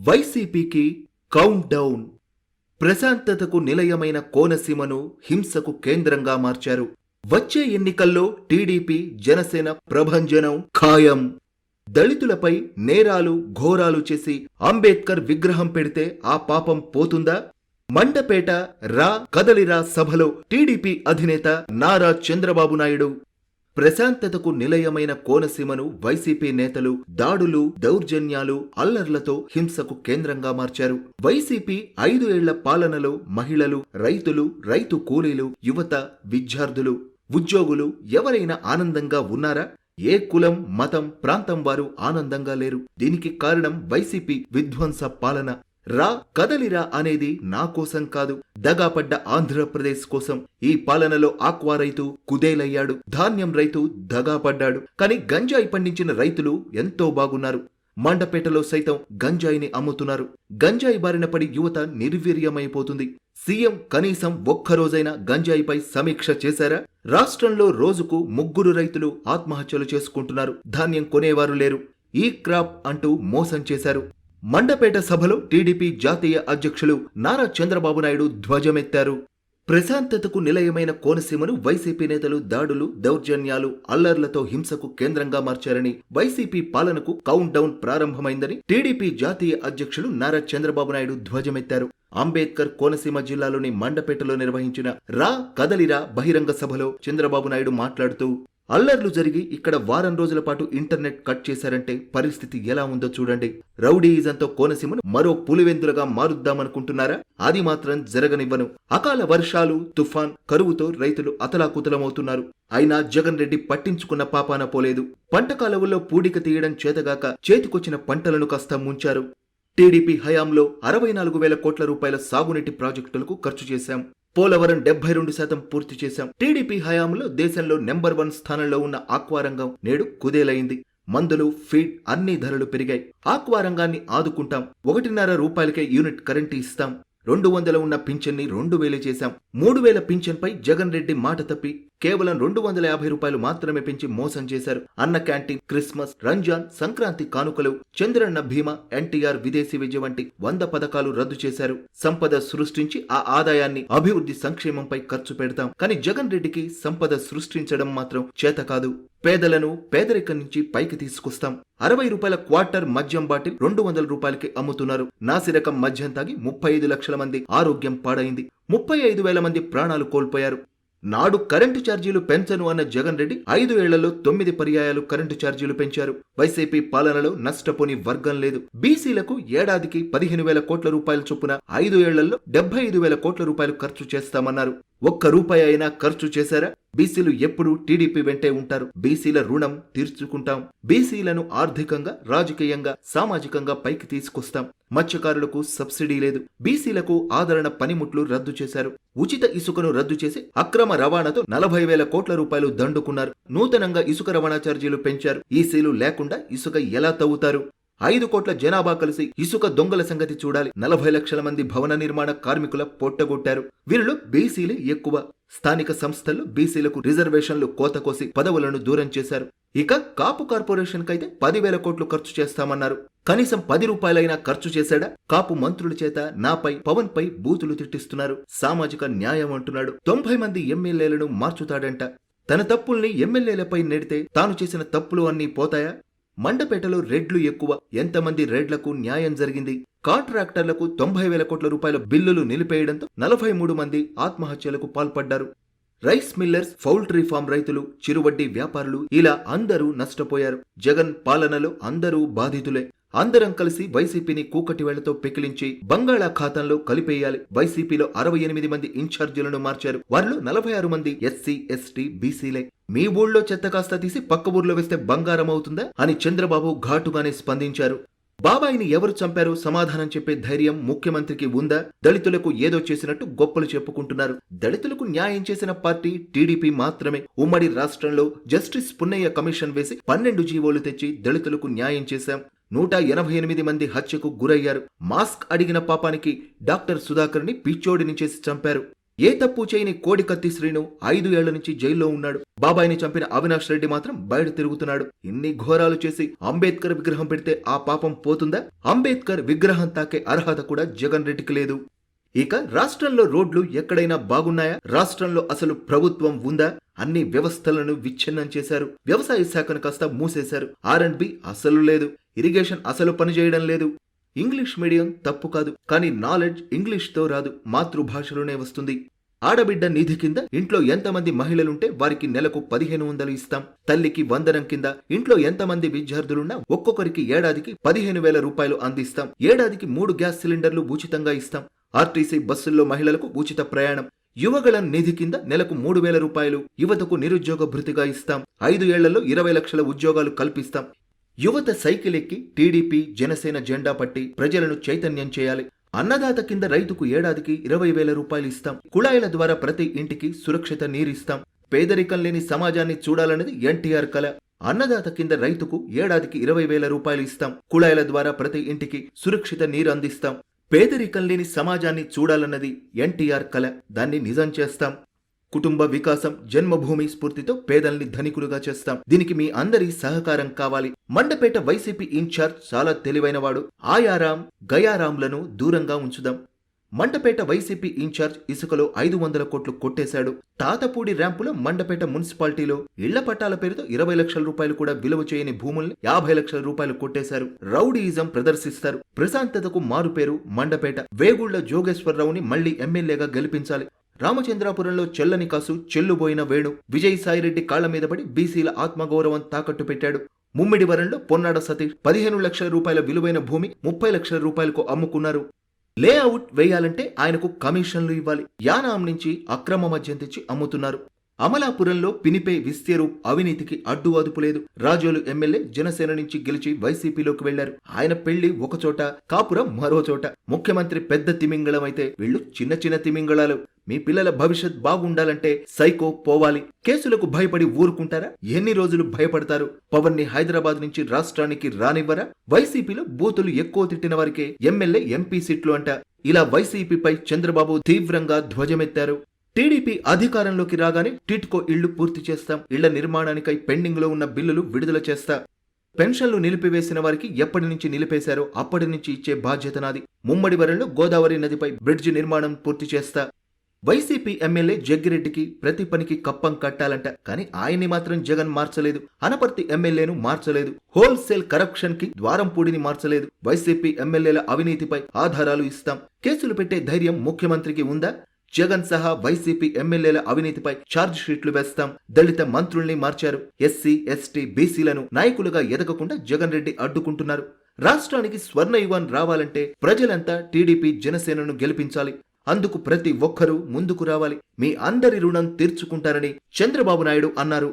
వైసీపీకి count down. ప్రశాంతతకు నిలయమైన కోనసీమను హింసకు కేంద్రంగా మార్చారు. వచ్చే ఎన్నికల్లో టీడీపీ జనసేన ప్రభంజనం ఖాయం. దళితులపై నేరాలు ఘోరాలు చేసి అంబేద్కర్ విగ్రహం పెడితే ఆ పాపం పోతుందా? మండపేట రా కదలిరా సభలో టీడీపీ అధినేత నారా చంద్రబాబు నాయుడు ప్రశాంతతకు నిలయమైన కోనసీమను వైసీపీ నేతలు దాడులు, దౌర్జన్యాలు, అల్లర్లతో హింసకు కేంద్రంగా మార్చారు. వైసీపీ 5 ఏళ్ల పాలనలో మహిళలు, రైతులు, రైతు కూలీలు, యువత, విద్యార్థులు, ఉద్యోగులు ఎవరైనా ఆనందంగా ఉన్నారా? ఏ కులం, మతం, ప్రాంతం వారు ఆనందంగా లేరు. దీనికి కారణం వైసీపీ విధ్వంస పాలన. రా కదలిరా అనేది నా కోసం కాదు, దగాపడ్డ ఆంధ్రప్రదేశ్ కోసం. ఈ పాలనలో ఆక్వా రైతు కుదేలయ్యాడు, ధాన్యం రైతు దగాపడ్డాడు. కానీ గంజాయి పండించిన రైతులు ఎంతో బాగున్నారు. మండపేటలో సైతం గంజాయిని అమ్ముతున్నారు. గంజాయి బారిన పడి యువత నిర్వీర్యమైపోతుంది. సీఎం కనీసం ఒక్కరోజైనా గంజాయిపై సమీక్ష చేశారా? రాష్ట్రంలో రోజుకు 3 రైతులు ఆత్మహత్యలు చేసుకుంటున్నారు. ధాన్యం కొనేవారు లేరు. ఈ క్రాప్ అంటూ మోసం చేశారు. మండపేట సభలో టీడీపీ జాతీయ అధ్యక్షులు నారా చంద్రబాబు నాయుడు ధ్వజమెత్తారు. ప్రశాంతతకు నిలయమైన కోనసీమను వైసీపీ నేతలు దాడులు, దౌర్జన్యాలు, అల్లర్లతో హింసకు కేంద్రంగా మార్చారని, వైసీపీ పాలనకు కౌంట్ డౌన్ ప్రారంభమైందని టీడీపీ జాతీయ అధ్యక్షులు నారా చంద్రబాబు నాయుడు ధ్వజమెత్తారు. అంబేద్కర్ కోనసీమ జిల్లాలోని మండపేటలో నిర్వహించిన రా కదలిరా బహిరంగ సభలో చంద్రబాబు నాయుడు మాట్లాడుతూ, అల్లర్లు జరిగి ఇక్కడ వారం రోజుల పాటు ఇంటర్నెట్ కట్ చేశారంటే పరిస్థితి ఎలా ఉందో చూడండి. రౌడీయిజంతో కోనసీమను మరో పులివెందులుగా మారుద్దామనుకుంటున్నారా? అది మాత్రం జరగనివ్వను. అకాల వర్షాలు, తుఫాన్, కరువుతో రైతులు అతలాకుతలమవుతున్నారు. అయినా జగన్ రెడ్డి పట్టించుకున్న పాపాన పోలేదు. పంట కాలువల్లో పూడిక తీయడం చేతగాక చేతికొచ్చిన పంటలను కాస్త ముంచారు. టీడీపీ హయాంలో 64,000 కోట్ల రూపాయల సాగునీటి ప్రాజెక్టులకు ఖర్చు చేశాం. పోలవరం 72% పూర్తి చేశాం. టీడీపీ హయాంలో దేశంలో నెంబర్ 1 స్థానంలో ఉన్న ఆక్వా రంగం నేడు కుదేలైంది. మందులు, ఫీడ్ అన్ని ధరలు పెరిగాయి. ఆక్వా రంగాన్ని ఆదుకుంటాం. 1.5 రూపాయలకే యూనిట్ కరెంటు ఇస్తాం. 200 ఉన్న పింఛన్ని 2,000 చేశాం. 3,000 పింఛన్పై జగన్ రెడ్డి మాట తప్పి కేవలం 250 రూపాయలు మాత్రమే పెంచి మోసం చేశారు. అన్న క్యాంటీన్, క్రిస్మస్, రంజాన్, సంక్రాంతి కానుకలు, చంద్రన్న బీమా, ఎన్టీఆర్ విదేశీ విద్య వంటి 100 పథకాలు రద్దు చేశారు. సంపద సృష్టించి ఆ ఆదాయాన్ని అభివృద్ధి సంక్షేమంపై ఖర్చు పెడతాం. కానీ జగన్ రెడ్డికి సంపద సృష్టించడం మాత్రం చేత కాదు. పేదలను పేదరికం నుంచి పైకి తీసుకొస్తాం. 60 రూపాయల క్వార్టర్ మద్యం బాటిల్ 200 రూపాయలకి అమ్ముతున్నారు. నాసిరకం మద్యం తాగి 35 లక్షల మంది ఆరోగ్యం పాడైంది. 35,000 మంది ప్రాణాలు కోల్పోయారు. నాడు కరెంటు ఛార్జీలు పెంచను అన్న జగన్ రెడ్డి 5 ఏళ్లలో 9 పర్యాయాలు కరెంటు ఛార్జీలు పెంచారు. వైసీపీ పాలనలో నష్టపోని వర్గం లేదు. బీసీలకు ఏడాదికి 15,000 కోట్ల రూపాయల చొప్పున 5 ఏళ్లలో 75,000 కోట్ల రూపాయలు ఖర్చు చేస్తామన్నారు. ఒక్క రూపాయి అయినా ఖర్చు చేశారా? బీసీలు ఎప్పుడూ టీడీపీ వెంటే ఉంటారు. బీసీల రుణం తీర్చుకుంటాం. బీసీలను ఆర్థికంగా, రాజకీయంగా, సామాజికంగా పైకి తీసుకొస్తాం. మత్స్యకారులకు సబ్సిడీ లేదు. బీసీలకు ఆదరణ పనిముట్లు రద్దు చేశారు. ఉచిత ఇసుకను రద్దు చేసి అక్రమ రవాణాతో 40,000 కోట్ల రూపాయలు దండుకున్నారు. నూతనంగా ఇసుక రవాణా ఛార్జీలు పెంచారు. ఈసీలు లేకుండా ఇసుక ఎలా తవ్వుతారు? 5 కోట్ల జనాభా కలిసి ఇసుక దొంగల సంగతి చూడాలి. 40 లక్షల మంది భవన నిర్మాణ కార్మికుల పొట్టగొట్టారు. వీరిలో బీసీలే ఎక్కువ. స్థానిక సంస్థల్లో బీసీలకు రిజర్వేషన్లు కోత కోసి పదవులను దూరం చేశారు. ఇక కాపు కార్పొరేషన్ కైతే 10,000 కోట్లు ఖర్చు చేస్తామన్నారు. కనీసం 10 రూపాయలైనా ఖర్చు చేశాడా? కాపు మంత్రుల చేత నాపై, పవన్ పై బూతులు తిట్టిస్తున్నారు. సామాజిక న్యాయం అంటున్నాడు. 90 మంది ఎమ్మెల్యేలను మార్చుతాడంట. తన తప్పుల్ని ఎమ్మెల్యేలపై నెడితే తాను చేసిన తప్పులు అన్నీ పోతాయా? మండపేటలో రెడ్లు ఎక్కువ. ఎంతమంది రెడ్లకు న్యాయం జరిగింది? కాంట్రాక్టర్లకు 90,000 కోట్ల రూపాయల బిల్లులు నిలిపేయడంతో 43 మంది ఆత్మహత్యలకు పాల్పడ్డారు. రైస్ మిల్లర్స్, పౌల్ట్రీ ఫామ్ రైతులు, చిరువడ్డీ వ్యాపారులు ఇలా అందరూ నష్టపోయారు. జగన్ పాలనలో అందరూ బాధితులే. అందరం కలిసి వైసీపీని కూకటి వేళ్లతో పెకిలించి బంగాళాఖాతంలో కలిపేయాలి. వైసీపీలో 68 మంది ఇన్ఛార్జీలను మార్చారు. వారిలో 46 మంది ఎస్సీ, ఎస్టీ, బీసీలే. మీ ఊళ్ళో చెత్త కాస్త తీసి పక్క ఊర్లో వేస్తే బంగారం అవుతుందా అని చంద్రబాబు ఘాటుగానే స్పందించారు. బాబాయిని ఎవరు చంపారో సమాధానం చెప్పే ధైర్యం ముఖ్యమంత్రికి ఉందా? దళితులకు ఏదో చేసినట్టు గొప్పలు చెప్పుకుంటున్నారు. దళితులకు న్యాయం చేసిన పార్టీ టీడీపీ మాత్రమే. ఉమ్మడి రాష్ట్రంలో జస్టిస్ పున్నయ్య కమిషన్ వేసి 12 జీవోలు తెచ్చి దళితులకు న్యాయం చేశాం. 188 మంది హత్యకు గురయ్యారు. మాస్క్ అడిగిన పాపానికి డాక్టర్ సుధాకర్ని పిచ్చోడిని చేసి చంపారు. ఏ తప్పు చేయని కోడికత్తి శ్రీను 5 ఏళ్ల నుంచి జైల్లో ఉన్నాడు. బాబాయిని చంపిన అవినాష్ రెడ్డి మాత్రం బయట తిరుగుతున్నాడు. ఇన్ని ఘోరాలు చేసి అంబేద్కర్ విగ్రహం పెడితే ఆ పాపం పోతుందా? అంబేద్కర్ విగ్రహం తాకే అర్హత కూడా జగన్ రెడ్డికి లేదు. ఇక రాష్ట్రంలో రోడ్లు ఎక్కడైనా బాగున్నాయా? రాష్ట్రంలో అసలు ప్రభుత్వం ఉందా? అన్ని వ్యవస్థలను విచ్ఛిన్నం చేశారు. వ్యవసాయ శాఖను కాస్త మూసేశారు. R&B అసలు లేదు. ఇరిగేషన్ అసలు పనిచేయడం లేదు. ఇంగ్లీష్ మీడియం తప్పు కాదు, కానీ నాలెడ్జ్ ఇంగ్లీష్తో రాదు, మాతృభాషలోనే వస్తుంది. ఆడబిడ్డ నిధి కింద ఇంట్లో ఎంతమంది మహిళలుంటే వారికి నెలకు 1500 ఇస్తాం. తల్లికి వందనం కింద ఇంట్లో ఎంతమంది విద్యార్థులున్నా ఒక్కొక్కరికి ఏడాదికి 15,000 రూపాయలు అందిస్తాం. ఏడాదికి 3 గ్యాస్ సిలిండర్లు ఉచితంగా ఇస్తాం. ఆర్టీసీ బస్సుల్లో మహిళలకు ఉచిత ప్రయాణం. యువగళ నిధి కింద నెలకు 3,000 రూపాయలు యువతకు నిరుద్యోగ భృతిగా ఇస్తాం. 5 ఏళ్లలో 20 లక్షల ఉద్యోగాలు కల్పిస్తాం. యువత సైకిల్ ఎక్కి టీడీపీ జనసేన జెండా పట్టి ప్రజలను చైతన్యం చేయాలి. అన్నదాత కింద రైతుకు ఏడాదికి 20,000 రూపాయలు ఇస్తాం. కుళాయిల ద్వారా ప్రతి ఇంటికి సురక్షిత నీరిస్తాం. పేదరికం లేని సమాజాన్ని చూడాలన్నది ఎన్టీఆర్ కల. అన్నదాత కింద రైతుకు ఏడాదికి 20,000 రూపాయలు ఇస్తాం. కుళాయిల ద్వారా ప్రతి ఇంటికి సురక్షిత నీరు అందిస్తాం. పేదరికం లేని సమాజాన్ని చూడాలన్నది ఎన్టీఆర్ కల. దాన్ని నిజం చేస్తాం. కుటుంబ వికాసం, జన్మభూమి స్ఫూర్తితో పేదల్ని ధనికులుగా చేస్తాం. దీనికి మీ అందరి సహకారం కావాలి. మండపేట వైసీపీ ఇన్ఛార్జ్ చాలా తెలివైనవాడు. ఆయారాం, గయారాంలను దూరంగా ఉంచుదాం. మండపేట వైసీపీ ఇన్ఛార్జ్ ఇసుకలో 500 కోట్లు కొట్టేశాడు. తాతపూడి ర్యాంపులో మండపేట మున్సిపాలిటీలో ఇళ్ల పట్టాల పేరుతో 20 లక్షల రూపాయలు కూడా విలువ చేయని భూముల్ని 50 లక్షల రూపాయలు కొట్టేశారు. రౌడీయిజం ప్రదర్శిస్తారు. ప్రశాంతతకు మారుపేరు మండపేట. వేగుళ్ల జోగేశ్వరరావుని మళ్లీ ఎమ్మెల్యేగా గెలిపించాలి. రామచంద్రాపురంలో చెల్లని కాసు చెల్లుబోయిన వేణు విజయసాయిరెడ్డి కాళ్ల మీద పడి బీసీల ఆత్మగౌరవం తాకట్టు పెట్టాడు. ముమ్మిడివరంలో పొన్నాడ సతీష్ 15 లక్షల రూపాయల విలువైన భూమి 30 లక్షల రూపాయలకు అమ్ముకున్నారు. లేఅవుట్ వేయాలంటే ఆయనకు కమిషన్లు ఇవ్వాలి. యానాం నుంచి అక్రమ మద్యం తెచ్చి అమ్ముతున్నారు. అమలాపురంలో పినిపే విస్తేరూప్ అవినీతికి అడ్డు అదుపు లేదు. రాజోలు ఎమ్మెల్యే జనసేన నుంచి గెలిచి వైసీపీలోకి వెళ్లారు. ఆయన పెళ్లి ఒకచోట, కాపురం మరో చోట. ముఖ్యమంత్రి పెద్ద తిమింగళం అయితే వీళ్లు చిన్న చిన్న తిమింగళాలు. మీ పిల్లల భవిష్యత్ బాగుండాలంటే సైకో పోవాలి. కేసులకు భయపడి ఊరుకుంటారా? ఎన్ని రోజులు భయపడతారు? పవన్ ని హైదరాబాద్ నుంచి రాష్ట్రానికి రానివ్వరా? వైసీపీలో బూతులు ఎక్కువ తిట్టిన వారికే ఎమ్మెల్యే, ఎంపీ సీట్లు అంట. ఇలా వైసీపీపై చంద్రబాబు తీవ్రంగా ధ్వజమెత్తారు. టీడీపీ అధికారంలోకి రాగానే టిట్కో ఇళ్లు పూర్తి చేస్తాం. ఇళ్ల నిర్మాణానికై పెండింగ్ లో ఉన్న బిల్లులు విడుదల చేస్తా. పెన్షన్లు నిలిపివేసిన వారికి ఎప్పటి నుంచి నిలిపేశారో అప్పటి నుంచి ఇచ్చే బాధ్యత నాది. ముమ్మడివరంలో గోదావరి నదిపై బ్రిడ్జి నిర్మాణం పూర్తి చేస్తా. వైసీపీ ఎమ్మెల్యే జగ్గిరెడ్డికి ప్రతి పనికి కప్పం కట్టాలంట. కానీ ఆయన్ని మాత్రం జగన్ మార్చలేదు. అనపర్తి ఎమ్మెల్యేను మార్చలేదు. హోల్సేల్ కరప్షన్ కి ద్వారంపూడిని మార్చలేదు. వైసీపీ ఎమ్మెల్యేల అవినీతిపై ఆధారాలు ఇస్తాం. కేసులు పెట్టే ధైర్యం ముఖ్యమంత్రికి ఉందా? జగన్ సహా వైసీపీ ఎమ్మెల్యేల అవినీతిపై ఛార్జ్ షీట్లు వేస్తాం. దళిత మంత్రుల్ని మార్చారు. ఎస్సీ, ఎస్టీ, బీసీలను నాయకులుగా ఎదగకుండా జగన్ రెడ్డి అడ్డుకుంటున్నారు. రాష్ట్రానికి స్వర్ణయుగం రావాలంటే ప్రజలంతా టీడీపీ జనసేనను గెలిపించాలి. అందుకు ప్రతి ఒక్కరూ ముందుకు రావాలి. మీ అందరి రుణం తీర్చుకుంటారని చంద్రబాబు నాయుడు అన్నారు.